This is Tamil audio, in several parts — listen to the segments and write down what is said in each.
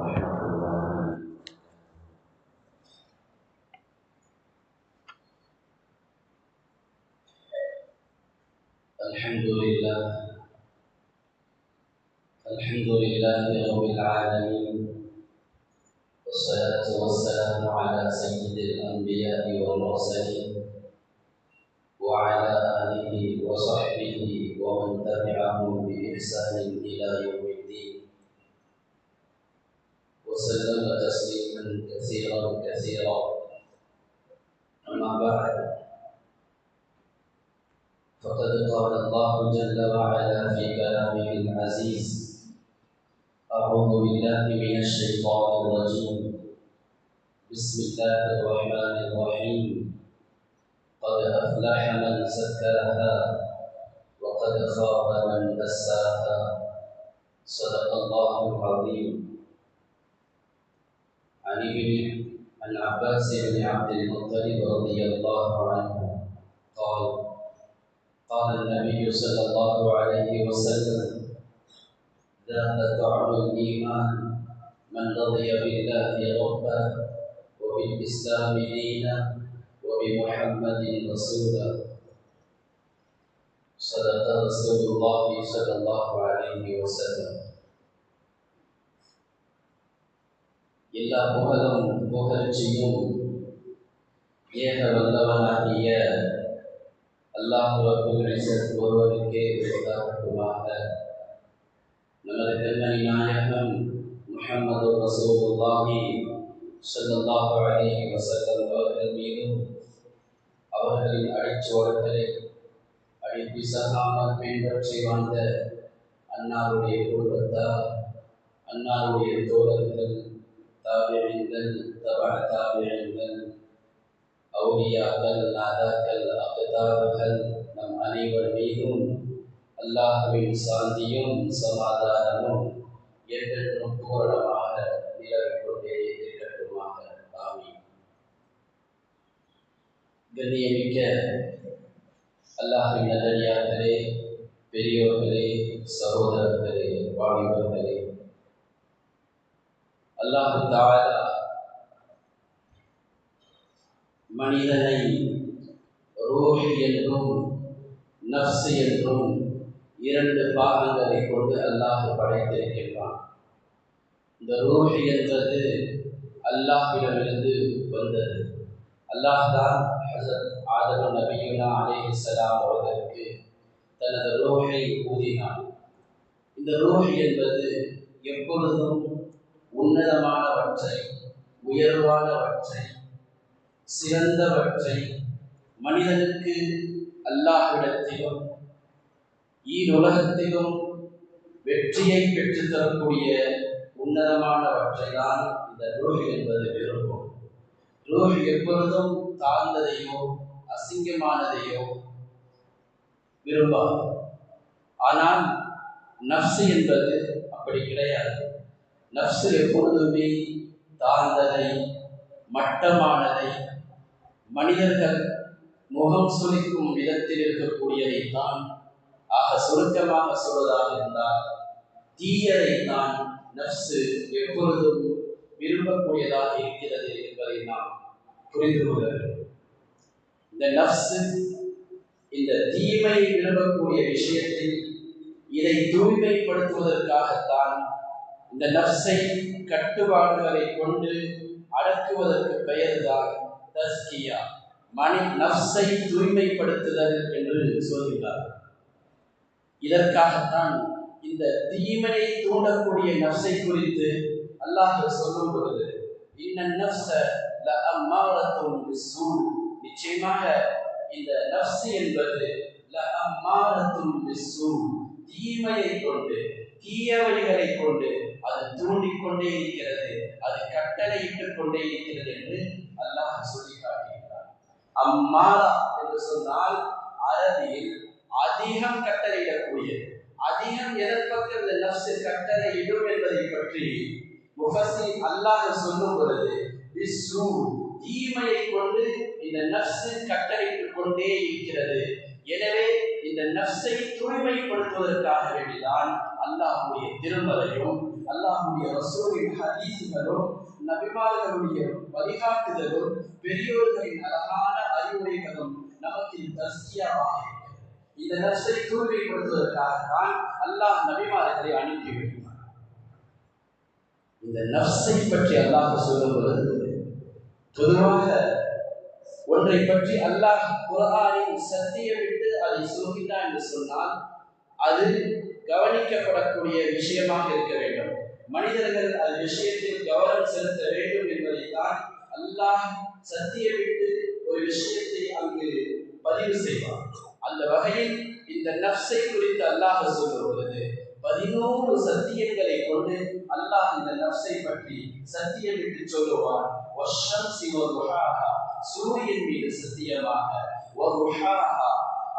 ورحمة الله. الحمد لله رب العالمين، والصلاة والسلام على سيد الأنبياء والمرسلين وعلى آله وصحبه ومن تبعهم بإحسان إلى يوم الدين، وسلم تسليما كثيرا. أما بعد، فقد قال الله جل وعلا في كلامه العزيز: أعوذ بالله من الشيطان الرجيم، بسم الله الرحمن الرحيم. قد أفلح من زكاها وقد خاب من دساها. صدق الله العظيم. عن عباس بن عبد المطلب رضي الله عنه قال النبي صلى الله عليه وسلم: ذاق طعم الإيمان من رضي بالله ربا وبالإسلام دينا وبمحمد رسولا. صدق رسول الله صلى الله عليه وسلم. எல்லா புகழும் புகழ்ச்சியும் ஏக வல்லவனாகிய அல்லாஹ் ரப்புல் இஸ்ஸத் ஒருவனுக்கே உரித்தாகட்டுமாக. நமது கண்மணி நாயகம் முஹம்மது ரசூலுல்லாஹி ஸல்லல்லாஹு அலைஹி வஸல்லம் அவர்கள் மீதும் அவர்களின் அடிச்சுவடுகளை அடிப்பிசகாமல் பின்பற்றி வாழ்ந்த அன்னாருடைய குடும்பத்தார், அன்னாருடைய தோழர்கள், தாபிஈன்கள், தபஅ தாபிஈன்கள், அவுலியாக்கள், நாதாக்கள், அக்தாபுகள் நம் அனைவர் மீதும் அல்லாஹ்வின் சாந்தியும் சமாதானமும் என்றென்றும் பூரணமாக நிலவிக் கொண்டே இருக்கட்டுமாக. ஆமீன். கண்ணியமிக்க அல்லாஹ்வின் நல்லடியார்களே, பெரியோர்களே, சகோதரர்களே, வாலிபர்களே, அல்லாஹ் தஆலா மனிதனை ரூஹ் என்றும் நஃப்ஸ் என்றும் இரண்டு பாகங்களை கொண்டு அல்லாஹ் படைத்திருக்கின்றான். இந்த ரூஹ் என்பது அல்லாஹ்விடமிருந்து வந்தது. அல்லாஹ் தான் ஹஸரத் ஆதம் நபியுனா அலைஹிஸ்ஸலாம் அவர்களுக்கு தனது ரூஹை ஊதினான். இந்த ரூஹ் என்பது எப்பொழுதும் உன்னதமானவற்றை, உயர்வானவற்றை, சிறந்தவற்றை மனிதனுக்கு அல்லாஹ்விடத்திலும் ஈருலகத்திலும் வெற்றியை பெற்றுத்தரக்கூடிய உன்னதமானவற்றை தான் இந்த ரூஹ் என்பது விரும்பும். ரூஹ் எப்பொழுதும் தாழ்ந்ததையோ அசிங்கமானதையோ விரும்பாது. ஆனால் நஃப்ஸ் என்பது அப்படி கிடையாது. நஃப்ஸ் எப்பொழுதுமே தாழ்ந்ததை, மட்டமானதை, மனிதர்கள் முகம் சுளிக்கும் விதத்தில் இருக்கக்கூடியதைத்தான், ஆக சுருக்கமாக சொல்வதாக இருந்தால் தீயதைத்தான் நஃப்ஸ் எப்பொழுதும் விரும்பக்கூடியதாக இருக்கிறது என்பதை நாம் புரிந்து கொள்ள வேண்டும். இந்த நஃப்ஸ் இந்த தீமையை விரும்பக்கூடிய விஷயத்தில் இதை தூய்மைப்படுத்துவதற்காகத்தான் இந்த நஃப்ஸை கட்டுப்பாடுகளை கொண்டு அடக்குவதற்கு பெயர்தான் தஸ்கியா, நஃப்ஸை தூய்மைப்படுத்துதல் என்று சொல்கிறார். இதற்காகத்தான் இந்த தீமையை தூண்டக்கூடிய நஃப்ஸை குறித்து அல்லாஹ் சொல்லும் பொழுது இன்னன் நஃப்ஸ லஅம்மாரத்துன் பிஸ்ஸூ, நிச்சயமாக இந்த நஃப்ஸ் என்பது லஅம்மாரத்துன் பிஸ்ஸூ, தீமையை கொண்டு, தீயவைகளை கொண்டு அது தூண்டிக்கொண்டே இருக்கிறது, அது கட்டளையிட்டுக் கொண்டே இருக்கிறது என்று அல்லாஹ் சொல்லி காட்டுகிறார். அம்மாரா என்று சொன்னால் அரபியில் அதிகம் கட்டளையிடக்கூடியது. அதிகம் எதன் பக்கம் இந்த நஃப்ஸ் கட்டளையிடும் என்பதை பற்றி முஃபஸ்ஸிர் அல்லாஹ் சொல்லும் பொழுது பிஸ்ஸூ, தீமையை கொண்டு இந்த நஃப்ஸ் கட்டளையிட்டுக் கொண்டே இருக்கிறது. எனவே இந்த நஃப்ஸை தூய்மைப்படுத்துவதற்காக வேண்டிதான் அல்லாஹ்வுடைய திருமறையும் அல்லாஹ்வுடைய ரசூலின் ஹதீஸ்களும் நபிமார்களுடைய வழிகாட்டுதலும் பெரியோர்களின் அழகான அறிவுரைகளும் நமக்கு தஸ்கியாவாக இருக்கிறது. இந்த நஃப்ஸை தூய்மைப்படுத்துவதற்காகத்தான் அல்லாஹ் நபிமார்களை அனுப்பி வைத்தார். இந்த நஃப்ஸை பற்றி அல்லாஹ் சொல்லும்போது பொதுவாக ஒன்றை பற்றி அல்லாஹ் குர்ஆனில் சத்தியமிட்டு அதை சொல்கிறான் என்று சொன்னால் அது கவனிக்கப்படக்கூடிய விஷயமாக இருக்க வேண்டும். மனிதர்கள் அது விஷயத்தில் கவனம் செலுத்த வேண்டும் என்பதைத்தான் அல்லாஹ் சத்தியமிட்டு ஒரு விஷயத்தை அங்கு பதிவு செய்வார். அந்த வகையில் இந்த நஃப்ஸை குறித்து அல்லாஹ் சொல்லும் பொழுது 11 சத்தியங்களை கொண்டு அல்லாஹ் இந்த நஃப்ஸை பற்றி சத்தியமிட்டு சொல்லுவார். வஷ்ஷம்ஸி வதுஹாஹா, சூரியன் மீது சத்தியமாக, வதுஹாஹா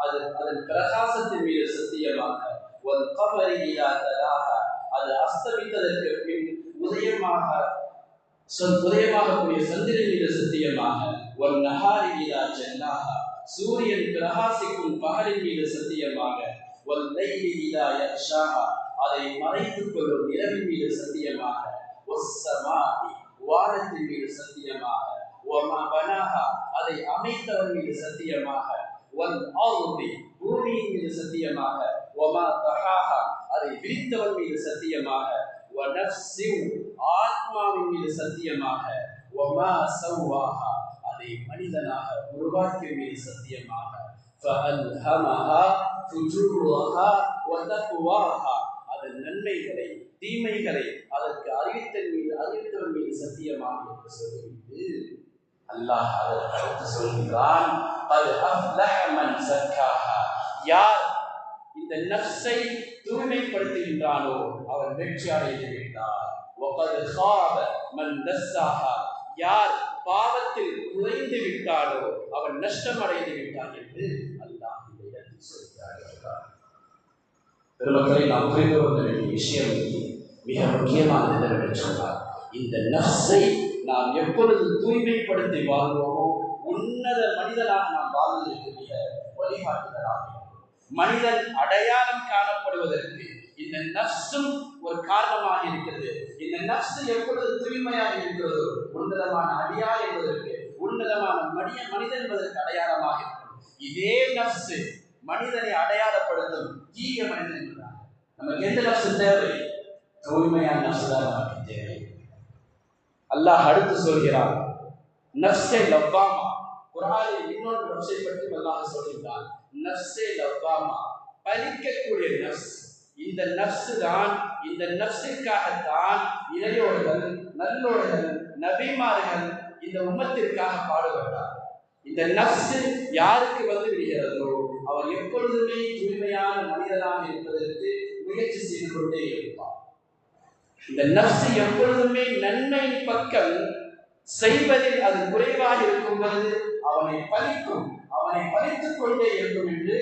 அதன் பிரகாசத்தின் மீது சத்தியமாக, வல் கமரி இதா தலாஹா அது அஸ்தமித்ததற்கு பின் உதயமாகக்கூடிய சந்திரன் மீது சத்தியமாக, வல் நஹாரி இதா ஜல்லாஹா சூரியன் பிரகாசிக்கும் பகலின் மீது சத்தியமாக, வல் லைலி இதா யக்ஷாஹா அதை மறைத்துக் கொள்ளும் இரவின் மீது சத்தியமாக, வஸ்ஸமாஇ வானத்தின் மீது சத்தியமாக, வமா பனாஹா அதை அமைத்தவன் மீது சத்தியமாக, வல் அர்தி பூமியின் மீது சத்தியமாக, வமா தஹாஹா அதை விரித்தவன் மீது சத்தியமாக, வநஃப்ஸி ஆத்மாவின் மீது சத்தியமாக, வமா சவ்வாஹா அதை மனிதனாக உருவாக்கிய மீது சத்தியமாக, ஃபஅல்ஹமஹா ஃபுஜூரஹா வதக்வாஹா அதன் நன்மைகளை தீமைகளை அதற்கு அறிவித்தவன் மீது சத்தியமாக என்று சொல்லிவிட்டு அல்லாஹ் அதற்கு அடுத்து சொல்கிறான், அது அஃப்லஹ மன் ஸக்காஹா யார் இந்த நஃப்ஸை தூய்மைப்படுத்துகின்றானோ அவன் வெற்றி அடைந்து விட்டார். வகத் காப மன் தஸ்ஸாஹா யார் பாவத்தில் குறைந்து விட்டானோ அவன் நஷ்டம் அடைந்து விட்டான் என்று அல்லாஹ் இந்த இடத்தில் சொல்கிறார். பெருமக்களை நாம் புரிந்து கொள்ள வேண்டிய விஷயம் மிக முக்கியமானது என்னவென்று சொன்னார், இந்த நஃப்ஸை நாம் எப்பொழுது தூய்மைப்படுத்தி வாழ்வோமோ உன்னத மனிதனாக நாம் வாழ்வதற்கு மிக வழிகாட்டுதலாக மனிதன் அடையாளம் காணப்படுவதற்கு இந்த நஃப்ஸும் ஒரு காரணமாக இருக்கிறது. இந்த நஃப்ஸ் எப்பொழுது தூய்மையாக இருக்கிறதோ உன்னதமான அடியா என்பதற்கு உன்னதமான மனிதன் என்பதற்கு அடையாளமாக இருக்கும். இதே நஃப்ஸ் மனிதனை அடையாளப்படுத்தும் தீய மனிதன் என்றார். நமக்கு எந்த நஃப்ஸ் தேவை? தூய்மையான நஃப்ஸ் தான் நமக்கு தேவை. அல்லாஹ் அடுத்து சொல்கிறார், நஃப்ஸே லவ்வாமா. குர்ஆனில் இன்னொரு நஃப்ஸை பற்றி அல்லாஹ் சொல்கிறான், நஃப்ஸே லவ்வாமா பலிக்கக்கூடிய நஃப்ஸ். இந்த நஃப்ஸ் தான், இந்த நஃப்ஸிற்காகத்தான் இளையோர்கள் நல்லோர்கள் நபிமார்கள் இந்த உம்மத்திற்காக பாடுபட்டார். இந்த நஃப்ஸ் யாருக்கு வந்து விடுகிறதோ அவர் எப்பொழுதுமே தூய்மையான மனிதனாக இருப்பதற்கு முயற்சி செய்து கொண்டே இருப்பார். இந்த நஃப்ஸ் எப்பொழுதுமே நன்மையின் பக்கம் செய்வதில் அது குறைவாக இருக்கும் பொழுது அவனை பலிக்கும், அவனை பலித்துக் கொண்டே இருக்கும் என்று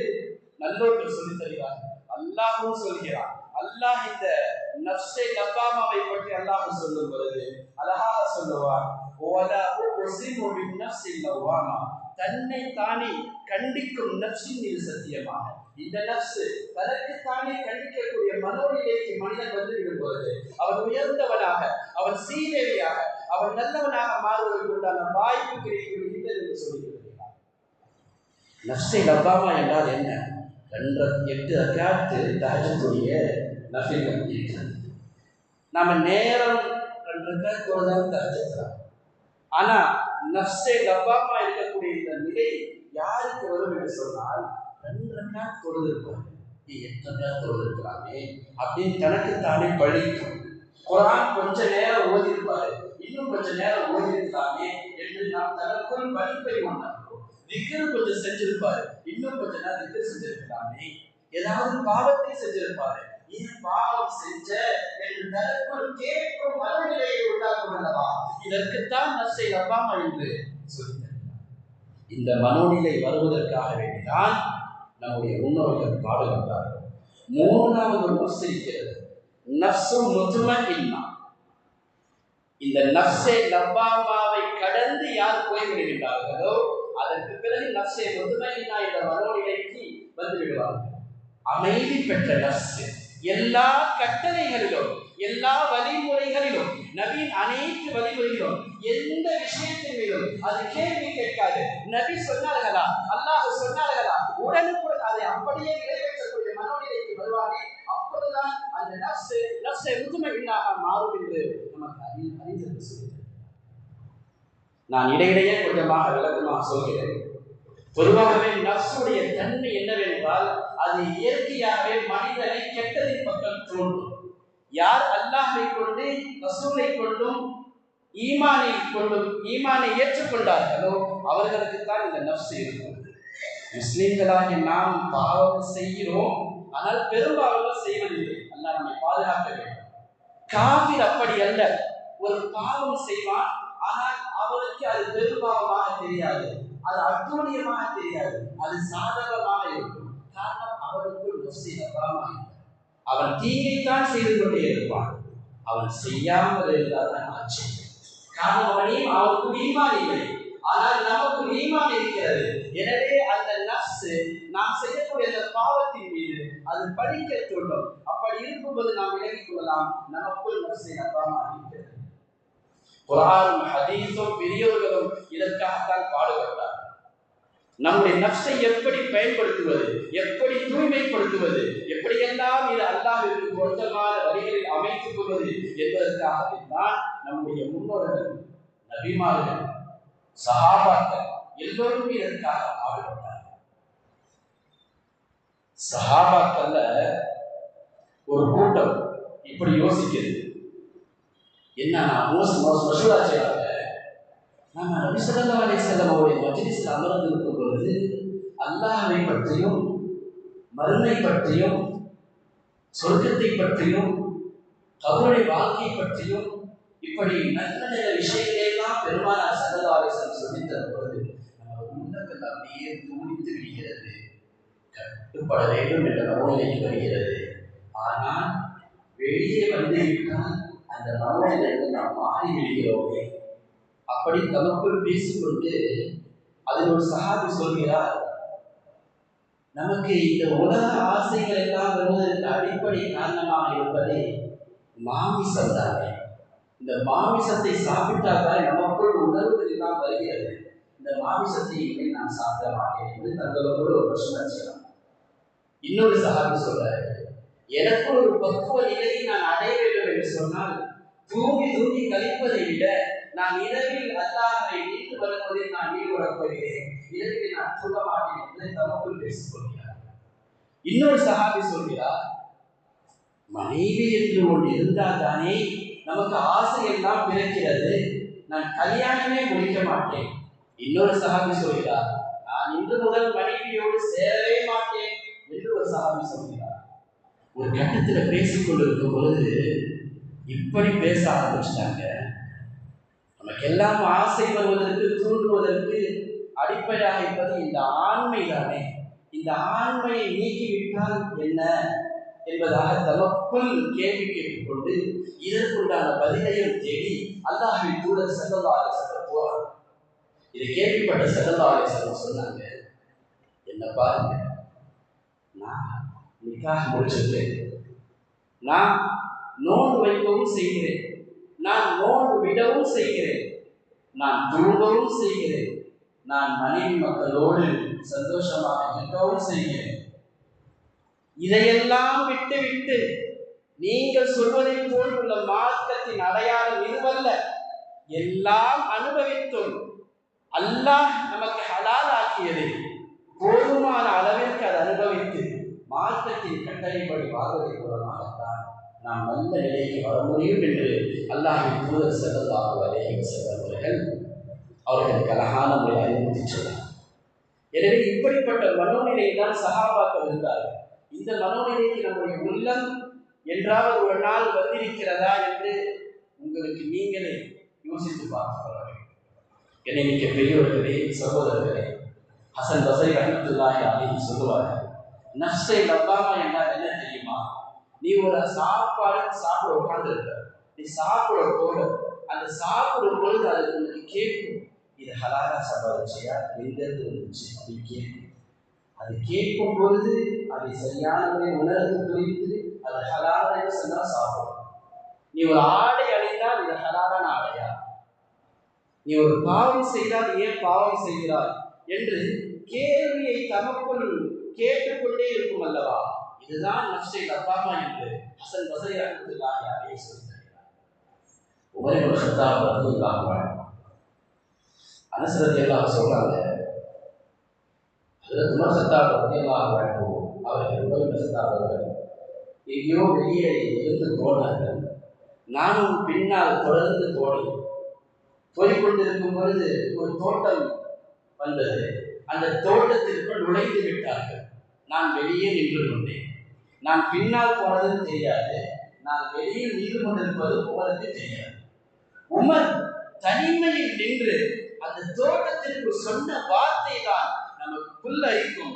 நல்லோர்கள் சொல்லித் தருகிறார்கள். அல்லாஹும் சொல்கிறான். அல்லாஹ் இந்த நஃப்ஸை லவ்வாமாவை பற்றி அல்லாஹ் சொல்லும் பொழுது அழகாக சொல்லுவார், தன்னை தானே கண்டிக்கும் நஃப்ஸின் மீது சத்தியமாக. இந்த நஃப்ஸ் தனக்குத்தானே கண்டிக்கக்கூடிய மனோநிலைக்கு மனிதன் வந்து விடும்போது அவன் உயர்ந்தவனாக, அவன் சீதேவியாக, அவன் நல்லவனாக மாறுவதற்கு உண்டான வாய்ப்பு கிடைக்கிறது என்று சொல்லியிருக்கிறார். நஃப்ஸை லவ்வாமா என்றால் என்ன? 8 ரக்காத்து தஹஜ்ஜுடைய நஃபில்கள் இருக்கிறது. நாம நேரம் 2 ரக்காத் தொழுதால் தஹஜ்ஜுலாம். ஆனா நஃப்ஸை லவ்வாமா இருக்கக்கூடிய இந்த நிலை யாருக்கு வரும் என்று சொன்னால் 2 ரக்காத் தொழுதிருப்பாங்க, 8 ரக்காத் தொழுதிருக்கலாமே அப்படின்னு தனக்குத்தானே பழிக்கும். குர்ஆன் கொஞ்ச நேரம் ஓதிருப்பாரு, இன்னும் கொஞ்ச நேரம் ஓதிருக்கலாமே என்று நாம் தனக்குள் பழிப்பை உண்டாக்கும். திக்ர் கொஞ்சம் செஞ்சிருப்பாரு, இன்னும் கொஞ்ச நேரம் திக்ர் செஞ்சிருக்கலாமே. ஏதாவது பாவத்தை செஞ்சிருப்பாரு, இது பாவம் செஞ்ச என்று தனக்குள் கேட்கும் மனநிலையை உண்டாக்கும் அல்லவா? இதற்குத்தான் நஃப்ஸை லவ்வாமா என்று சொல்லியிருக்கிறார். இந்த மனோநிலை வருவதற்காக வேண்டிதான் நம்முடைய முன்னோர்கள் பாடுகின்றார்கள். 3வது நஃப்ஸ் இருக்கிறது, நஃப்ஸு முத்மஇன்னா. இந்த நஃப்ஸை லவ்வாமாவை கடந்து யார் போய்விடுகின்றார்களோ அதற்கு பிறகு நஃப்ஸை முத்மஇன்னா என்ற மனோநிலைக்கு வந்து விடுவார்கள். அமைதி பெற்ற நஃப்ஸ் எல்லா கட்டளைகளிலும் எல்லா வழிமுறைகளிலும், நபியின் அனைத்து வழிமுறைகளும், எந்த விஷயத்தின் மீதும் அது கேள்வி கேட்காது. நபி சொன்னார்களா, அல்லாஹ் சொன்னார்களா, உடனுக்குடன் அதை அப்படியே நிறைவேற்றக்கூடிய மனோநிலைக்கு வருவானே, அப்பொழுதுதான் அந்த நஃப்ஸை முத்மஇன்னாக மாறும் என்று நமக்கு அறிஞர்கள் சொல்கிறார். நான் இடையிடையே கொஞ்சமாக விளக்கமாக சொல்கிறேன். பொதுவாகவே நஃப்ஸுடைய தன்மை என்னவென்றால், அது இயற்கையாகவே மனிதனை கெட்டதின் பக்கம் தூண்டும். யார் அல்லாஹ்வை கொண்டு ரசூலை கொண்டும் ஈமானை ஏற்றுக்கொண்டார்களோ அவர்களுக்குத்தான் இந்த நஃப்ஸ் இருக்கும். முஸ்லிம்களாகிய நாம் பாவம் செய்கிறோம், ஆனால் பெரும்பாவங்கள் செய்வதில்லை. அல்லாஹ் நம்மை பாதுகாக்க வேண்டும். காஃபிர் அப்படி அல்ல. ஒரு பாவம் செய்வான், ஆனால் அவருக்கு அது பெரும்பாவமாக தெரியாது, அது அட்டூழியமாக தெரியாது, அது சாதகமாக இருக்கும். காரணம், அவருக்குள் நஃப்ஸை நபாமாக இல்லை. அவன் தீங்கைத்தான் செய்து கொண்டே இருப்பான். அவன் செய்யாமல் இருந்தால்தான் ஆட்சி. காரணம், அவனுக்கு ஈமான் இல்லை, ஆனால் நமக்கு ஈமான் இருக்கிறது. எனவே அந்த நஃப்ஸ் நாம் செய்யக்கூடிய அந்த பாவத்தின் மீது அது படிக்க தூண்டும். அப்படி இருக்கும்போது நாம் விலகிக் கொள்ளலாம், நமக்குள் நஃப்ஸை நபாமாக இருக்கிறது. குர்ஆனும் ஹதீஸும் பெரியவர்களும் இதற்காகத்தான் பாடுபட்டார். நம்முடைய நஃப்ஸை எப்படி பயன்படுத்துவது, எப்படி தூய்மைப்படுத்துவது, எப்படியெல்லாம் இது அல்லாஹ்விற்கு பொருத்தமான வழிகளில் அமைத்துக் கொள்வது என்பதற்காகவே தான் நம்முடைய முன்னோர்கள், நபிமார்கள், சஹாபாக்கள் எல்லோருமே இதற்காக பாடுபட்டார். சஹாபாக்கள்ல ஒரு கூட்டம் இப்படி யோசிக்கிறது, என்ன மசூரா செய்யறாங்க. நம்ம நபி ஸல்லல்லாஹு அலைஹி வஸல்லம் அவருடைய மஜ்லிஸில் அமர்ந்து இருக்கும் பொழுது அல்லாஹ்வை பற்றியும், மறுமை பற்றியும், சொர்க்கத்தை பற்றியும், கபருடைய வாழ்க்கை பற்றியும், இப்படி நல்ல நல்ல விஷயங்களை எல்லாம் பெருமானார் ஸல்லல்லாஹு அலைஹி வஸல்லம் சொல்லித் தரும் பொழுது நம்ம உள்ளங்கள் அப்படியே துடித்து விடுகிறது, கட்டுப்பட வேண்டும் என்ற மனோநிலைக்கு வருகிறது. ஆனால் வெளியே வந்து விட்டால் அந்த மனோநிலையிலிருந்து நாம் மாறி விடுகிறோமே. அப்படி தமக்குள் பேசிக்கொண்டு அதில் ஒரு சஹாபி சொல்கிறார், நமக்கு இந்த உலக ஆசைகள் எல்லாம் வருவதற்கு அடிப்படை காரணமாக இருப்பதே மாமிசம் தானே. இந்த மாமிசத்தை சாப்பிட்டால்தான் நமக்குள் உணர்வுகள் எல்லாம் வருகிறது. இந்த மாமிசத்தை இனிமேல் நான் சாப்பிட மாட்டேன் என்று தங்களோடு ஒரு வருஷம் செய்யலாம். இன்னொரு சஹாபி சொல்றாரு, எனக்கு ஒரு பக்குவ நிலையை நான் அடைய வேண்டும் என்று சொன்னால் தூங்கி கழிப்பதை விட நான் இரவில் அல்லாஹ்வை நின்று வருவதில் நான் ஈடுபடப் போகிறேன், இரவில் நான் தூங்க மாட்டேன் என்று தமக்குள் பேசிக் கொள்கிறார். இன்னொரு சஹாபி சொல்கிறார், மனைவி என்று ஒன்று இருந்தால் தானே நமக்கு ஆசை எல்லாம் பிறக்கிறது, நான் கல்யாணமே முடிக்க மாட்டேன். இன்னொரு சஹாபி சொல்கிறார், நான் இன்று முதல் மனைவியோடு சேரவே மாட்டேன் என்று ஒரு சஹாபி சொல்கிறார். ஒரு கட்டத்தில் பேசிக்கொண்டிருக்கும் பொழுது இப்படி பேச ஆரம்பிச்சிட்டாங்க. நமக்கெல்லாம் ஆசை வருவதற்கு, தூண்டுவதற்கு அடிப்படையாக இருப்பது இந்த ஆண்மை தானே. இந்த ஆண்மையை நீக்கிவிட்டால் என்ன என்பதாக தமக்குள் கேள்வி கேட்டுக்கொண்டு இதற்குண்டான பதிலையும் தேடி அல்லாஹ்வின் தூதர் ஸல்லல்லாஹு அலைஹி வஸல்லம் போறார். இதை கேள்விப்பட்ட ஸல்லல்லாஹு அலைஹி வஸல்லம் சொன்னாங்க, என்ன பாருங்க, நான் நிக்காஹ் முடிச்சிருக்கேன், நான் நோன்பு வைக்கவும் செய்கிறேன், நான் நோன்பு விடவும் செய்கிறேன், நான் தூங்கவும் செய்கிறேன், நான் மனைவி மக்களோடு சந்தோஷமாக இருக்கவும் செய்கிறேன். இதையெல்லாம் விட்டு நீங்கள் சொல்வதை போல் உள்ள மார்க்கத்தின் அடையாளம் இதுவல்ல. எல்லாம் அனுபவித்தும் அல்லாஹ் நமக்கு ஹலால் ஆக்கியதை போதுமான அளவிற்கு அதை அனுபவித்து மார்க்கத்தின் கட்டளைப்படி வாழ்வதன் மூலமாகத்தான் நாம் நல்ல நிலைக்கு வர முடியும் என்று அல்லாஹ்வின் தூதர் ஸல்லல்லாஹு அலைஹி வஸல்லம் அவர்களுக்கு அழகான முறையை அறிவுறுத்தி சொன்னார். எனவே இப்படிப்பட்ட மனோநிலையை தான் சஹாபாக்கள் இருந்தார்கள். இந்த மனோநிலைக்கு நம்முடைய உள்ளம் என்றாவது ஒரு நாள் வந்திருக்கிறதா என்று உங்களுக்கு நீங்களே யோசித்து பார்க்க வேண்டும். என்னை மிக்க பெரியவர்களே, சகோதரர்களே, ஹசன் பஸரி ரஹ்மத்துல்லாஹி அலைஹி சொல்லுவார்கள், நஃப்ஸை லவ்வாமா என்றால் என்ன தெரியுமா? நீ ஒரு சாப்பாடு சாப்பிட உட்கார்ந்து இருக்க, நீ சாப்பிட போல அந்த சாப்பிடும் பொழுது அது உங்களுக்கு கேட்கும், இது ஹலாலா சம்பாதிச்சியா, எங்கிருந்து வந்துச்சு அப்படின்னு கேட்கும். அது கேட்கும் பொழுது அதை சரியான உணர்வு குறித்து அது ஹலால் என்று சொன்னால் சாப்பிடும். நீ ஒரு ஆடை அணிந்தால் இது ஹலாலான ஆடையா, நீ ஒரு பாவம் செய்தால் ஏன் பாவம் செய்கிறாய் என்று கேள்வியை தமக்குள் கேட்டுக்கொண்டே இருக்கும் அல்லவா. இதுதான் நஃப்ஸை லவ்வாமா என்று ஹசன் பஸரி ரஹ்மத்துல்லாஹி அலைஹி சொல்கிறார். உமர் இப்னு கத்தாப் ரலியல்லாஹு அன்ஹு அனஸ் ரலியல்லாஹு சொல்றாங்க, ஹஜ்ரத் உமர் கத்தாப் ரலியல்லாஹு அன்ஹு அவர்கள் உமர் இப்னு கத்தாப் அவர்கள் எங்கேயோ வெளியே இருந்து போனார்கள். நானும் பின்னால் தொடர்ந்து போய்கொண்டிருக்கும் பொழுது ஒரு தோட்டம் வந்தது. அந்த தோட்டத்திற்குள் நுழைந்து விட்டார்கள். நான் வெளியே நின்று கொண்டேன். நான் பின்னால் போனதும் தெரியாது, நான் வெளியில் நின்று கொண்டிருப்பதும் உமருக்கு தெரியாது. உமர் தனிமையில் நின்று அந்த தோட்டத்திற்கு சொன்ன வார்த்தை தான் நமக்கு புல்லரிக்கும்.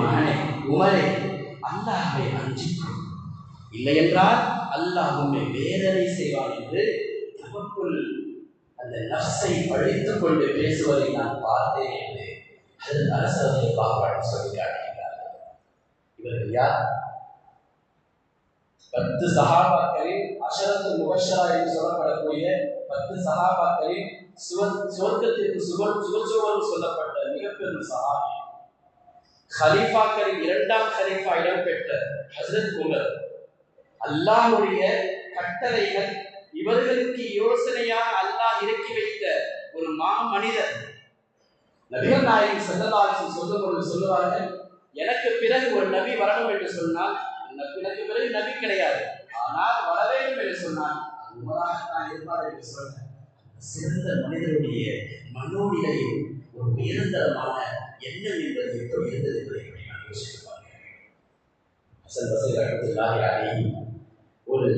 மகனே உமரே, அல்லாஹ்வை அஞ்சிக்கும், இல்லை என்றால் அல்லாஹ் உம்மை வேதனை செய்வான் என்று நமக்குள் அந்த நஃப்ஸை பழித்துக் கொண்டு பேசுவதை நான் பார்த்தேன் என்று அதன் அரசரை பாப்பாடு சொல்லி காட்டுகிறார்கள். இவர்கள் யார்? 10 சஹாபாக்களில் அஷரத்து முபஷரா என்று சொல்லப்படக்கூடிய 10 சஹாபாக்களில் சுவர்க்கத்திற்கு சுவர்ச்சோவரும் சொல்லப்பட்ட மிகப்பெரும் சஹாபி, ஹலீஃபாக்களில் 2ஆம் ஹலீஃபா இடம்பெற்ற ஹஜ்ரத் உமர். அல்லாஹ்வுடைய கட்டளைகள் இவர்களுக்கு யோசனையாக அல்லாஹ் இறக்கி வைத்த ஒரு மாமனிதர். நபிகள் நாயகம் ஸல்லல்லாஹு அலைஹி வஸல்லம் சொல்லும்போது சொல்லுவார்கள், எனக்கு பிறகு ஒரு நபி வரணும் என்று சொன்னால், எனக்கு பிறகு நபி கிடையாது, ஆனால் வர வேண்டும் என்று சொன்னால் உமராகத்தான் இருப்பார் என்று சொன்ன சிறந்த மனிதனுடைய மனோநிலையில் ஒரு உயர்ந்தரமான எண்ணம் என்பது எப்படி இருந்தது என்பதை நான் யோசித்து பார்க்கிறேன். ஹசன் பஸரி ரஹ்மத்துல்லாஹி அலைஹி ஒரு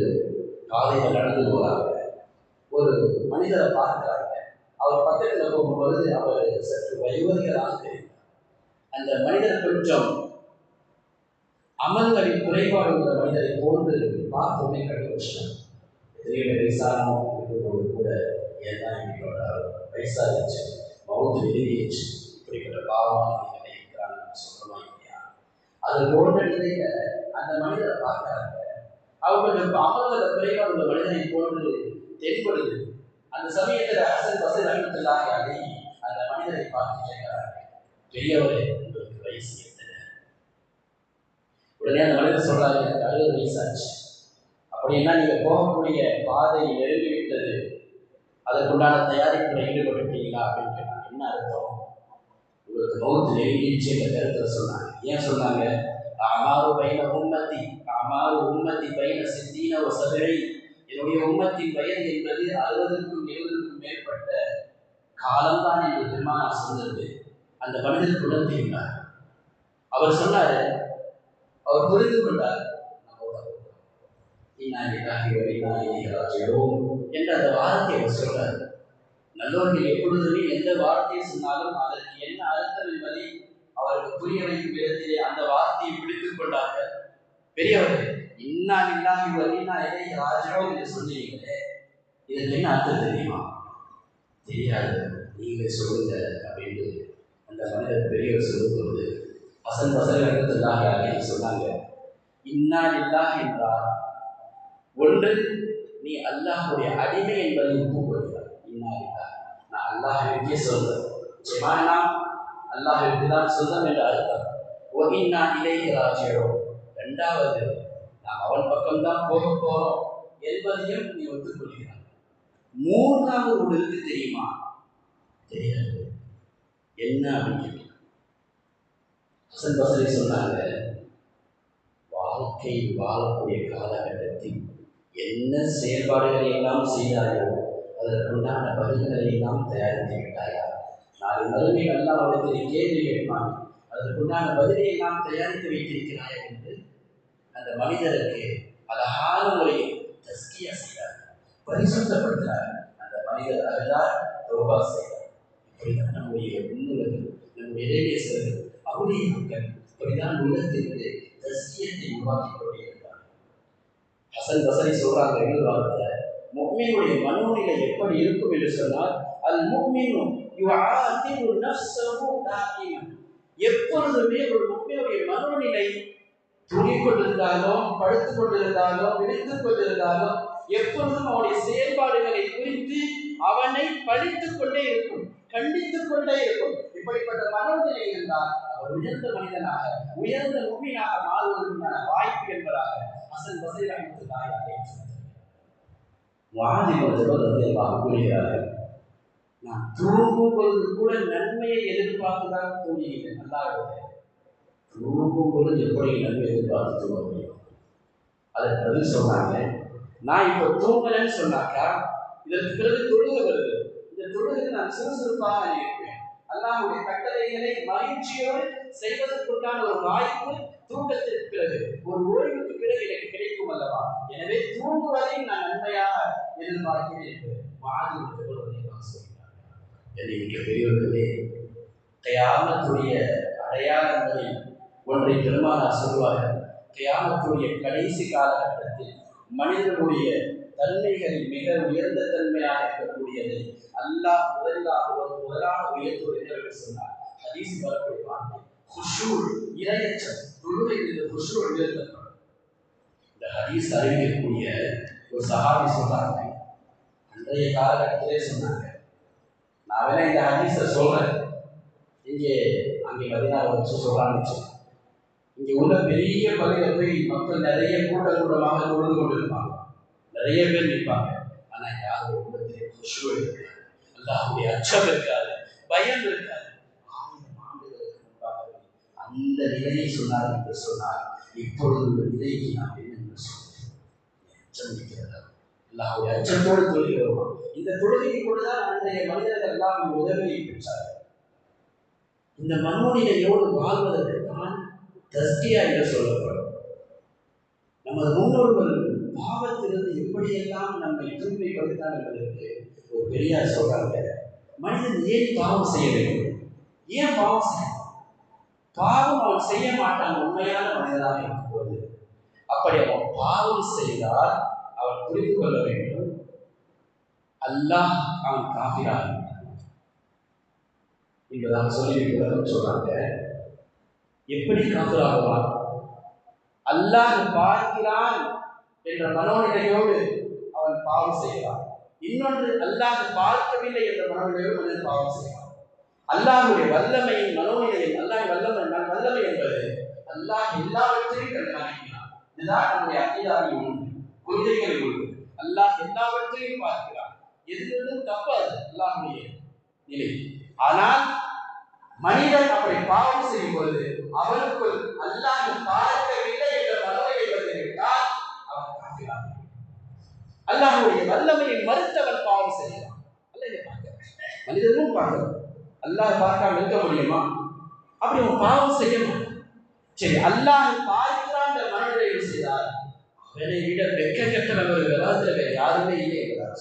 காலையில் நடந்து போறாங்க. ஒரு மனிதரை பார்க்கிறாங்க. அவர் பக்கத்தில் போகும்போது அவர் சற்று வயோதிகராக தெரிந்தார். அந்த மனிதர் கொஞ்சம் அமல்களின் குறைபாடு உள்ள மனிதரை போன்று பார்த்தோமே கண்டுபிடிச்சார். எதிரே வயசானோம் இருக்கும்போது கூட ஏதான் இப்படி வயசாகிடுச்சு, மவுத்து நெருங்கிடுச்சு, இப்படிப்பட்ட பாவமான மனிதனை இருக்கிறான்னு சொல்றோமா இல்லையா? அது போன்ற நிலையில அந்த மனிதரை பார்க்கிறாங்க. அவங்க கொஞ்சம் அமல்கள குறைபாடு உள்ள மனிதனை போன்று தென்படுது. அந்த சமயத்தில் ஹசன் பஸரி ரஹ்மத்துல்லாஹி அலைஹி அந்த மனிதரை பார்த்து கேட்கிறாங்க, பெரியவரே, உங்களுக்கு வயசு எத்தனை? உடனே அந்த மனிதர் சொல்றாங்க, எனக்கு 60 வயசாச்சு. அப்படின்னா நீங்க போகக்கூடிய பாதை நெருங்கிவிட்டது, அதற்குண்டான தயாரிப்புல ஈடுபட்டுட்டீங்களா அப்படின்னு கேட்டாங்க. என்ன அர்த்தம்? உங்களுக்கு மௌத்து நெருங்கிடுச்சு என்ற கருத்தில் சொன்னாங்க. ஏன் சொன்னாங்க? அமாரு பைன உம்மத்தி, அமாரு உம்மத்தி பைன சித்தீன வ சபஇ, என்னுடைய உம்மத்தின் வயது என்பது 60க்கும் 70க்கும் மேற்பட்ட காலம்தான் என்று பெருமானார் சொன்னது அந்த மனிதருக்கு உணர்த்தினார். அவர் சொன்னார், அவர் புரிந்து கொண்டார், என்ற அந்த வார்த்தையை அவர் சொல்றார். நல்லவர்கள் எப்பொழுதுமே எந்த வார்த்தையை சொன்னாலும் அதற்கு என்ன அர்த்தம் என்பதை அவருக்கு புரிய வைக்கும் விதத்திலே அந்த வார்த்தையை பிடித்துக் கொண்டார்கள். பெரியவர்கள், இன்னா லில்லாஹி வ இன்னா இலைஹி ராஜிஊன் என்று சொன்னீங்களே, இதற்கு என்ன அர்த்தம் தெரியுமா? தெரியாது, நீங்களே சொல்லுங்க அப்படின்னு அந்த மனிதர் பெரியவர் சொல்லும்போது ஹசன் பஸரி ரஹ்மத்துல்லாஹி அலைஹி சொன்னாங்க, இன்னா லில்லாஹி என்றால் ஒன்று நீ அல்லாஹ்வுடைய அடிமை என்பதை ஒப்புக்கொள்கிறார். இன்னா லில்லாஹி, நான் அல்லாஹ்விற்கே சொந்தம், நிச்சயமாக அல்லாஹ்விற்கு தான் சொந்தம் என்ற அர்த்தம். வ இன்னா இலைஹி ராஜிஊன், இரண்டாவது நாம் அவன் பக்கம்தான் போக போறோம் என்பதையும் நீ ஒத்துக்கொள்கிறார். மூன்றாவது ஒன்று இருக்கு, தெரியுமா? தெரியாது. என்ன அப்படின்னு ஹசன் பஸரி சொன்னாங்க, வாழ்க்கை வாழக்கூடிய காலகட்டத்தில் என்ன செயல்பாடுகளை எல்லாம் செய்தாயோ அதற்குண்டான பதில்களை எல்லாம் தயாரித்து விட்டாயா? நாளை மறுமை எல்லாம் அவருக்கு கேள்வி கேட்பான், அதற்குண்டான பதிலை எல்லாம் தயாரித்து வைத்திருக்கிறாயா என்று அந்த மனிதருக்கு அழகான முறையில் தஸ்கியா செய்தார், பரிசுத்தப்படுத்தினார். அந்த மனிதர் அழுதார், தௌபா செய்தார். இப்படிதான் நம்முடைய முன்னோர்கள், நம்முடைய இறைநேசர்கள், அவருடைய மக்கள் இப்படிதான் உள்ளத்திலிருந்து தஸ்கியத்தை உருவாக்கி கொண்டே இருந்தார். ஹசன் பஸரி சொல்றாங்க இன்னொரு வார்த்தை, முஃமினுடைய மனோநிலை எப்படி இருக்கும் என்று சொன்னால், அல் முஃமினு யுஆதிபு நஃப்ஸஹு தாயிமன், எப்பொழுதுமே ஒரு முக்மீனுடைய மனோநிலை தூங்கிக் கொண்டிருந்தாலும், படுத்துக் கொண்டிருந்தாலும், விழித்துக் கொண்டிருந்தாலும் எப்பொழுதும் அவனுடைய செயல்பாடுகளை குறித்து அவனை பழித்துக் கொண்டே இருக்கும், கண்டித்துக் கொண்டே இருக்கும். இப்படிப்பட்ட மனோநிலை இருந்தால் அவர் உயர்ந்த மனிதனாக, உயர்ந்த முக்மீனாக மாறுவதற்கான வாய்ப்பு என்பதாக ஹசன் பஸ்ரி ரஹ்மத்துல்லாஹி அலைஹி கூறுகிறார்கள். நான் தூங்கும் பொழுது கூட நன்மையை எதிர்பார்த்துதான் தூங்குகிறேன். நல்லா தூங்கும் பொழுது எப்படி நன்மை எதிர்பார்த்து தூங்க முடியும்? அதை பதில் சொன்னாங்க. நான் இப்போ தூங்கலன்னு சொன்னாக்கா இதற்கு பிறகு தொழுகை வருது. இந்த தொழுகை நான் சுறுசுறுப்பாக இருப்பேன். அல்லாஹ்வுடைய கட்டளைகளை மகிழ்ச்சியோடு செய்வதற்குண்டான ஒரு வாய்ப்பு தூக்கத்திற்கு பிறகு, ஒரு ஓய்வுக்கு பிறகு எனக்கு கிடைக்கும் அல்லவா? எனவே தூங்குவதை நான் நன்மையாக எதிர்பார்க்கிறேன் என்று மிக பெரியவர்களே, கியாமத்துடைய அடையாளங்களில் ஒன்றை பெருமானார் சொல்வார்கள். கியாமத்துடைய கடைசி காலகட்டத்தில் மனிதனுடைய தன்மைகளில் மிக உயர்ந்த தன்மையாக இருக்கக்கூடியதை அல்லாஹ் முதலாக உயர்த்துவது என்று சொன்னார். ஹதீஸ் வரக்கூடிய வார்த்தை குஷூர், இரையச்சம், தொழுகையில் குஷூர் உயர்த்தப்படும். இந்த ஹதீஸ் அறிவிக்கக்கூடிய ஒரு சஹாபி சொன்னாங்க, அன்றைய காலகட்டத்திலே சொன்னாங்க, நான் வேணா இந்த ஹதீஸை சொல்றேன், இங்கே அங்கே மதீனாவை வச்சு சொல்றான்னு. இங்கே உள்ள பெரிய பகுதியில் போய் மக்கள் நிறைய கூட்டமாக தொழுது கொண்டிருப்பாங்க, நிறைய பேர் நிற்பாங்க. ஆனா யாரும் உள்ளத்திலே குஷூ இருக்காது, அல்லாஹ்வுடைய அச்சம் இருக்காது, பயம் இருக்காது. 1000 ஆண்டுகளுக்கு முன்பாக அந்த நிலையை சொன்னார் என்று சொன்னார். இப்பொழுது உள்ள நிலைக்கு நாம் என்ன சொல்றோம்? அச்சம் இருக்கிறதா? அல்லாஹ்வுடைய அச்சத்தோடு தொழுகிறோம். இந்த தொழுகையை கொண்டுதான் அன்றைய மனிதர்கள் எல்லாம் உதவியை பெற்றார்கள். இந்த மனோநிலையோடு வாழ்வதற்கு தான் தஸ்கியா என்று சொல்லப்படும். நமது முன்னோர்கள் பாவத்திலிருந்து எப்படியெல்லாம் நம்மை தூய்மைப்படுத்தார் என்பதற்கு ஒரு பெரியார் சொல்றாங்க. மனிதன் ஏன் பாவம் செய்ய வேண்டும்? ஏன் பாவம் செய்யணும்? பாவம் அவன் செய்ய மாட்டான் உண்மையான மனிதனாக இருக்கும்போது. அப்படி அவன் பாவம் செய்தால் அவன் புரிந்து கொள்ள வேண்டும், அல்லாஹ் அவன் காபிராக என்பதாக சொல்லி சொல்றாங்க. எப்படி காபிராகுவான்? அல்லாஹ் பார்க்கிறான் என்ற மனோநிலையோடு அவன் பாவம் செய்கிறான். இன்னொன்று, அல்லாஹ் பார்க்கவில்லை என்ற மனோநிலையோடு மனிதன் பாவம் செய்கிறான். அல்லாஹ்வுடைய வல்லமையின் மனோநிலையில், அல்லாஹ் வல்லமை என்பது அல்லாஹ் எல்லாவற்றையும் கண்காணிக்கிறான். இதுதான் நம்முடைய அக்கீதாவின் ஒன்று, கொள்கைகளில் ஒன்று. அல்லாஹ் எல்லாவற்றையும் பார்க்கிறான், எதிலும் தப்பாது அல்லாஹ்வுடைய நிலை. ஆனால் மனிதன் அப்படி பாவம் செய்யும் பொழுது அவனுக்குள் அல்லாஹ் பார்க்கவில்லை என்ற மனோநிலை வந்துவிட்டால் அவன் காக்கிறான். அல்லாஹ்வுடைய வல்லமையை மறுத்தவன் பாவம் செய்கிறான். அல்ல பார்க்க மனிதனும் பார்க்கணும். அல்லாஹ் பார்க்காம இருக்க முடியுமா? அப்படி அவன் பாவம் செய்ய மாட்டான். சரி, அல்லாஹ் பார்க்கிறான் மனநிலையில் செய்தால் அவனை விட வெக்க கெட்டவன் ஒரு விவாதத்தில் வேறு யாருமே இல்லை என்பதாக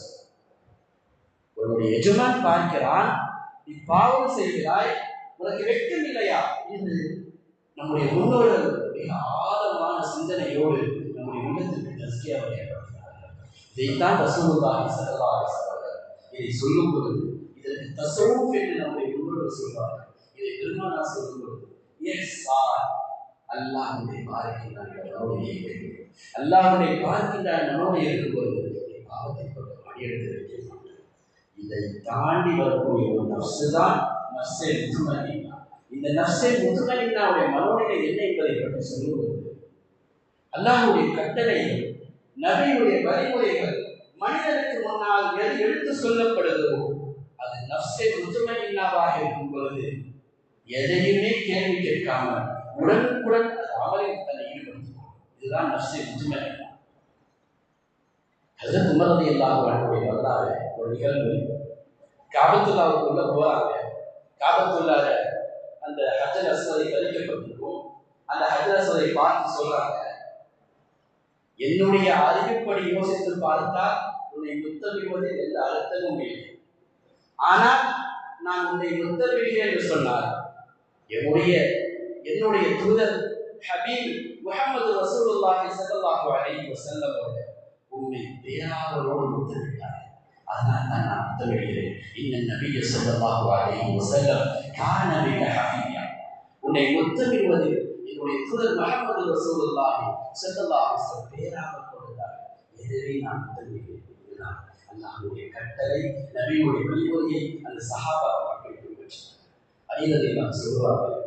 உன்னுடைய எஜமான் பார்க்கிறான், நீ பாவம் செய்கிறாய், உனக்கு வெட்கம் இல்லையா என்று நம்முடைய முன்னோர்கள் மிக ஆழமான சிந்தனையோடு நம்முடைய உள்ளத்திற்கு தஸ்கியாவை ஏற்படுத்தினார்கள். இதைத்தான் ரசூலுல்லாஹி ஸல்லல்லாஹு அலைஹி வஸல்லம் இதை சொல்லும் பொழுது இதற்கு தஸவ்வுஃப் என்று நம்முடைய முன்னோர்கள் சொல்வார்கள். இதை பெருமானார் சொல்லும் பொழுது அல்லாஹ்வுடைய பார்க்கின்றான் அல்லாஹ்வுடைய பார்க்கின்றான் நம்மோடு இருக்கும்போது பாவத்தை கொண்டு மடியெடுத்து வைக்க மாட்டோம். இதை தாண்டி வரக்கூடிய ஒரு நஃப்ஸு தான் நஃப்ஸே முத்மஇன்னா. இந்த நஃப்ஸே முத்மஇன்னாவுடைய மனோநிலை என்ன என்பதை பற்றி சொல்லுவது அல்லாஹ்வுடைய கட்டளைகள், நபியுடைய வழிமுறைகள் மனிதனுக்கு முன்னால் எது எடுத்து சொல்லப்படுகிறதோ அது நஃப்ஸே முத்மஇன்னாவாக இருக்கும் பொழுது எதையுமே கேள்வி கேட்காமல் உடனுக்குடன் அது அமலில் தன்னை ஈடுபடுத்தும். இதுதான் நஃப்ஸே முத்மஇன்னா. ஹஜ்ரத் உமர் ரலியல்லாஹு அன்ஹு வரலாறு ஒரு நிகழ்வு. காபத்துல்லாவுக்கு உள்ள போறாங்க. காபத்துல்லால அந்த ஹஜ்ர் அஸ்வதை பதிக்கப்பட்டிருக்கும். அந்த ஹஜ்ர் அஸ்வதை பார்த்து சொல்றாங்க, என்னுடைய அறிவுப்படி யோசித்து பார்த்தால் உன்னை முத்தமிடுவதில் எந்த அர்த்தமும் இல்லை. ஆனால் நான் உன்னை முத்தமிடுகிறேன் என்று சொன்னார் என்னுடைய தூதர் ஹபீப் முஹம்மது ரசூலுல்லாஹி ஸல்லல்லாஹு அலைஹி வஸல்லம் அவர்கள் உன்னை பேராவலோடு முத்தமிட்டார். அதனால் தான் நான் முத்தமிடுகிறேன். இன்ன நபிய ஸல்லல்லாஹு அலைஹி வஸல்லம் கான பிக ஹஃபியா. உன்னை முத்தமிடுவதில் என்னுடைய தூதர் முஹம்மது ரசூலுல்லாஹி ஸல்லல்லாஹு அலைஹி வஸல்லம் பேராக கொடுத்தார். எதிரே நான் முத்தமிடுவேன். இதுதான் அல்லாஹ்வுடைய கட்டளை, நபியுடைய வழிமுறையை அந்த சஹாபாக்கள் பின்பற்றினார். அறிந்ததை நாம் சொல்வார்கள்,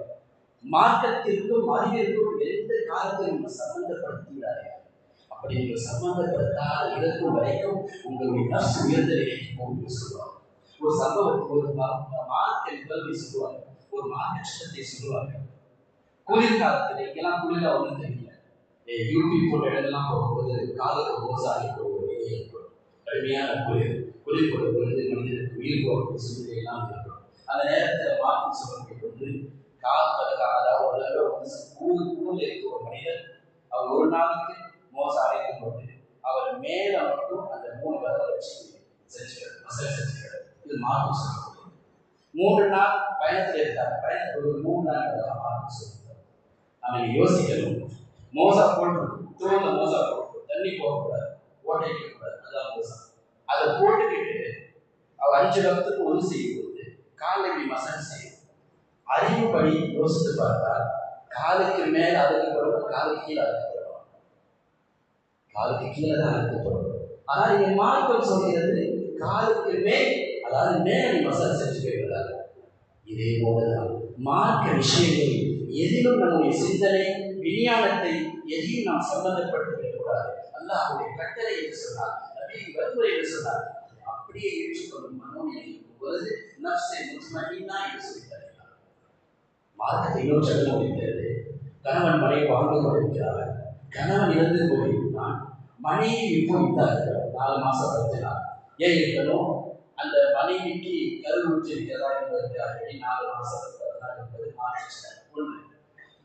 மார்க்கத்திற்கும் அறிவிற்கும் எந்த காலத்தையும் சம்பந்தப்படுத்தினார்கள். அப்படி நீங்கள் சம்பந்தப்படுத்தாத இருக்கும் வரைக்கும் உங்களுடைய நஃப்ஸ் உயர்ந்த நிலைக்கு போகும் சொல்லுவாங்க. ஒரு சம்பவம், ஒரு மார்க்க நிகழ்வை சொல்லுவாங்க, ஒரு மார்க்க சட்டத்தை சொல்லுவாங்க. குளிர்காலத்தில் இங்கெல்லாம் குளிர ஒன்றும் தெரியல. யூடியூப் போன்ற இடங்கள்லாம் போகும்போது காலுக்கு மோசாடி போகும் நிலை ஏற்படும். கடுமையான குளிர் போடும் பொழுது மனிதனுக்கு உயிர் போகும் சூழ்நிலை எல்லாம் ஏற்படும். அந்த நேரத்தில் மார்க்கம் சொல்லப்பட்டு கொண்டு கால் கடுக்காத கூழ் இருக்க ஒரு மனிதர் அவர் ஒரு நாளுக்கு மோசம் அடைந்து கொண்டு அவர் மேல மட்டும் அந்த 3 விரலை வச்சு செஞ்சுக்கிறது, மசாலா செஞ்சுக்கிறது. இது மார்க்கம் சொல்லப்படுது. 3 நாள் பயணத்தில் இருக்கார். பயணத்தில் ஒரு 3 நாள் மார்க்கம் சொல்லுறார். நம்ம யோசிக்கணும், மோசா போட்டு தோல்ல மோசா போட்டு தண்ணி போகக்கூடாது, ஓட்டை வைக்கக்கூடாது, அதான் மோசா. அதை போட்டுக்கிட்டு அவர் 5 வருஷத்துக்கு ஒன்று செய்யும்போது காலை மசாஜ் செய்யும். அறிவுப்படி யோசித்து பார்த்தால் காலுக்கு மேல அழுக்கப்படும், காலுக்கு கீழே அழுக்கப்படும், காலுக்கு கீழே தான் அழுக்கப்படும். ஆனால் இங்க மார்க்கம் சொல்கிறது காலுக்கு மேல், அதாவது மேல நீ மசாஜ் செஞ்சு போய்விடாது. இதே போலதான் மார்க்க விஷயங்கள் எதிலும் நம்முடைய சிந்தனை விஞ்ஞானத்தை எதையும் நாம் சம்பந்தப்படுத்தி விடக்கூடாது. அல்லாஹ்வுடைய கட்டளை என்று சொன்னார், நபியின் வழிமுறை என்று சொன்னார், அப்படியே ஏற்றுக்கொள்ளும் மனோநிலை பொழுது நஃப்ஸை முத்மஇன்னா என்று சொல்லித்தார். மார்க்கத்தை இன்னொரு சட்டம் இருக்கிறது. கணவன் மனைவி வாழ்ந்து கொண்டிருக்கிறார்கள். கணவன் இறந்து போயிருந்தான், மனைவி இப்போ இருந்தார்கள். 4 மாசம் படுத்தினார். ஏன் இருக்கணும்? அந்த மனைவிக்கு கருவுற்று இருக்கிறதா என்பதற்காக 4 மாசம் படுத்தினார் என்பது மாற்ற ஒன்று.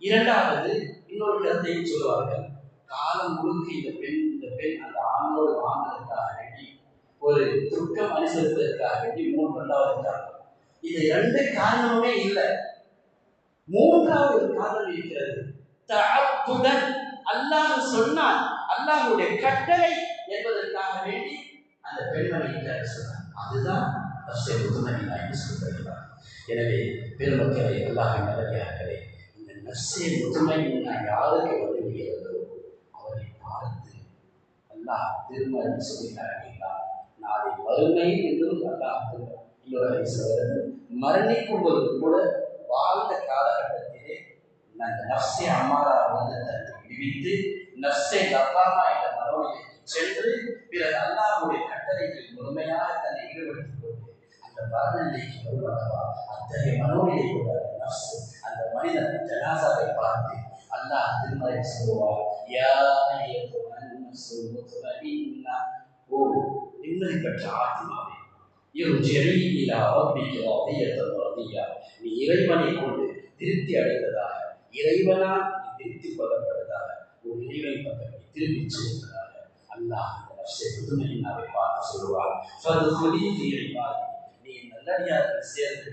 இரண்டாவது, இன்னொரு கருத்தையும் சொல்லுவார்கள். காலம் முழுக்க இந்த பெண் அந்த ஆணோடு வாழ்ந்ததற்காக வேண்டி, ஒரு துக்கம் அனுசரிப்பதற்காக வேண்டி 3வது காரணம். இது 2 காரணமே இல்லை. 3வது காரணம் இருக்கிறது. தஅப்புதன், அல்லாஹ் சொன்னான், அல்லாஹ்வுடைய கட்டளை என்பதற்காக வேண்டி அந்த பெண்மணி சொன்னார். அதுதான் நஃப்ஸை முத்மஇன்னா என்று சொல்லப்படுகிறார். எனவே பெருமக்களே, அல்லாஹ்வின் நல்லடியார்களே, இந்த நஃப்ஸை முத்மஇன்னா யாருக்கு வந்து விடுகிறதோ அவரை பார்த்து அல்லாஹ் திருமணம் சொல்லிட்டார்கள். நாளை வறுமை என்றும் அல்லாஹ் இன்னொரு சொல்கிறது. மரணிக்கும் போது கூட வாழ்ந்த காலகட்டத்திலே அந்த நஃப்ஸை அம்மாரா வந்து தன்னை விடுவித்து நஃப்ஸை லவ்வாமா என்ற மனோநிலைக்கு சென்று பிறகு அல்லாஹ்வுடைய கட்டளைகளில் முழுமையாக தன்னை ஈடுபடுத்திக் கொண்டு அந்த மனநிலைக்கு வருவதா அத்தகைய மனோநிலை கூட நஃப்ஸ் அந்த மனிதன் ஜனாசாவை பார்த்து அல்லாஹ் திருமறை சொல்லுவார், யா அய்யுஹன் நஃப்ஸுல் முத்மஇன்னா, ஓ நிம்மதி பெற்ற ஆத்மாவே, இர்ஜிஇ இலா ரப்பிக ராதியத்தன் மர்தியா, நீ இறைவனை கொண்டு திருப்தி அடைந்ததாக, இறைவனால் நீ திருப்தி கொள்ளப்பட்டதாக, ஒரு இறைவனை பக்கம் நீ திருப்பி செல்வதாக அல்லாஹ் அந்த நஃப்ஸை முத்மஇன்னாவை பார்த்து சொல்லுவார், ஃபத்ஹுலி ஃபீ இபாதி, நீ நல்லடியார்கள் சேர்ந்து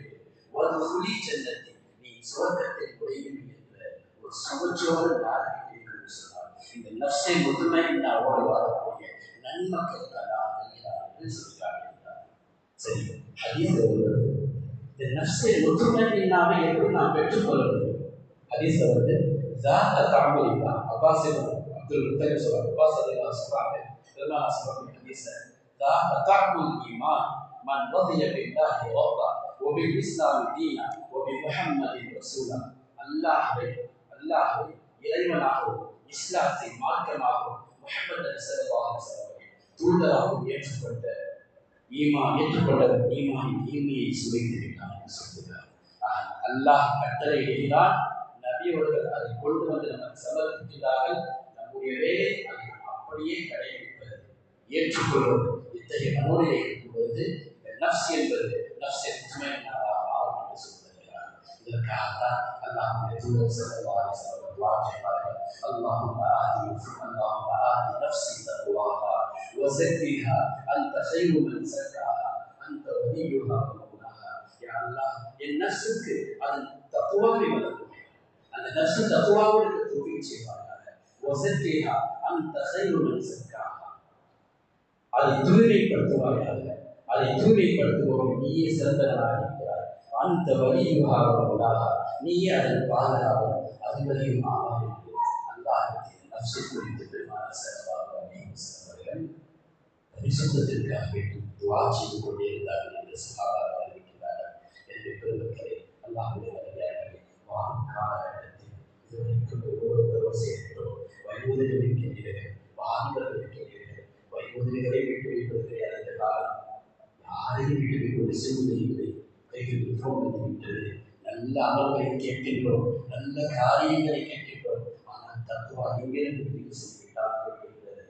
வத்ஹுலி ஜன்னதி, நீ சுவர்க்கத்தில் நுழைவீர்கள் என்ற ஒரு சுவச்சோடு நாளைக்கு என்று சொன்னார். இந்த நஃப்ஸை முத்மஇன்னாவோடு வாழக்கூடிய நன்மக்கள் அல்லாஹ் தருகிறார் என்று சொல்கிறார். சரி, ஹதீஸ் வருகிறது. இந்த நஃப்ஸை முத்மஇன்னாவை எப்படி நாம் பெற்றுக்கொள்ள முடியும்? ஹதீஸ் வருது. ذات تعملنا அப்பாஸ் அப்துல் முத்தலிப் சொல்றாங்க. அப்பாஸ் ரலியல்லாஹு சொல்றாங்க, பெருமானார் சொல்லக்கூடிய ஹதீஸ், ذات تعمل ஈமான் من رضي بالله ربا وبالاسلام دينا وبمحمد رسولا, அல்லாஹ்வை இறைவனாகவும் இஸ்லாத்தை மார்க்கமாகவும் முஹம்மது ஸல்லல்லாஹு அலைஹி வஸல்லம் தூதராகவும் ஏற்றுக்கொண்ட ஏற்றுக்கொண்டவர் ஈமானின் ஈமையை சுவைத்து விட்டார் என்று சொல்கிறார். அல்லாஹ் கட்டளையிடுகிறான், நபி அவர்கள் அதை கொண்டு வந்து நமக்கு சமர்ப்பிக்கிறார்கள். நம்முடைய வேலை அதை அப்படியே கடைபிடிப்பது, ஏற்றுக்கொள்வது. இத்தகைய மனோநிலை இருக்கும் பொழுது இந்த நஃப்ஸ் என்பது நஃப்ஸை முத்மஇன்னாவாக மாறும் என்று சொல்கிறார். இதற்காகத்தான் அல்லாஹ்வுடைய தூதர் ஸல்லல்லாஹு அலைஹி வஸல்லம் வாஜிபாக அல்லாஹும்ம ஆதி நஃப்ஸி தக்வாஹா வஸக்கிஹா அன்த கைரு மன் ஸக்காஹா அன்த வலியுஹா வ மௌலாஹா. யா அல்லாஹ், என் நஃப்ஸுக்கு அதன் தக்வாவை வழங்குவாய், அந்த நஃப்ஸு தக்வாவோடு தௌஃபீக் செய்வாயாக. வஸக்கிஹா அன்த கைரு மன் ஸக்காஹா, அதை தூய்மைப்படுத்துவாயாக, அதை தூய்மைப்படுத்துவோம் நீயே சிறந்தவனாக இருக்கிறாய். அந்த வலியுஹா வ மௌலாஹா, நீயே அதன் பாதுகாவல் அதிபதியும் ஆவாய் என்று அல்லாஹ்வின் நஃப்ஸை குறித்து பெருமானார் ஸல்லல்லாஹு அலைஹி வஸல்லம் அவர்கள் பரிசுத்தத்திற்காக வேண்டி துஆ செய்து கொண்டே இருந்தார்கள் என்று சஹாபாக்கள் அறிவிக்கிறார்கள். எனவே பெருமக்களே, அல்லாஹ்வுடைய நல்லடியார்களே, வாழும் காலகட்டத்தில் இதுவரைக்கும் ஒவ்வொருவரும் சேர்க்கிறோம். வயோதிகர் இருக்கின்றீர்கள், வாலிபர்கள் இருக்கின்றீர்கள். வயோதிகரை விட்டு வைப்பது கிடையாது. இந்த காலம் யாரையும் விட்டு வைப்பது செய்வதில்லை. கைகள் ஃபோன் வந்துவிட்டது. நல்ல அமல்களை கேட்கின்றோம், நல்ல காரியங்களை கேட்கின்றோம். ஆனால் தத்துவா எங்கிருந்து முடிவு செய்துவிட்டால் போய்விடுகிறது.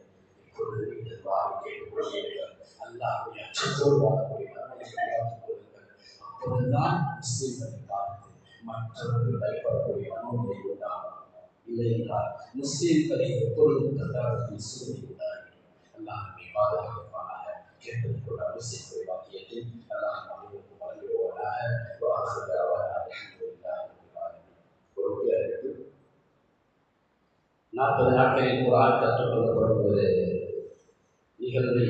இப்பொழுது நீங்கள் வாரி கேட்டுக்கொள்வீர்கள். அல்லாஹ்வுடைய அச்சத்தோடு வாழக்கூடிய மனதை உருவாக்கிக் கொள்ளுங்கள். அப்பொழுதுதான் முஸ்லிம்களை பார்த்து மற்றவர்கள் பயப்படக்கூடிய மனோநிலை உண்டாகும். இல்லை என்றால் முஸ்லிம்களை எப்பொழுதும் தந்தாரத்தில் சூழ்நிலை உண்டாகும். அல்லாஹ்வை பாதுகாப்பானாக. கேட்டது போல முஸ்லிம்களை வாக்கியத்தில் அல்லாஹ் அனைவருக்கும் வழங்குவானாக. பொறுப்பே அறிவித்து 40 நாட்களில் குர்ஆன் கற்றுக்கொள்ளப்படும் ஒரு நிகழ்வை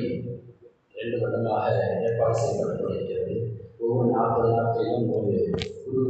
2 வருடமாக ஏற்பாடு செய்யப்பட்டிருக்கிறது. ஒவ்வொரு 40 நாட்களிலும் ஒரு குழு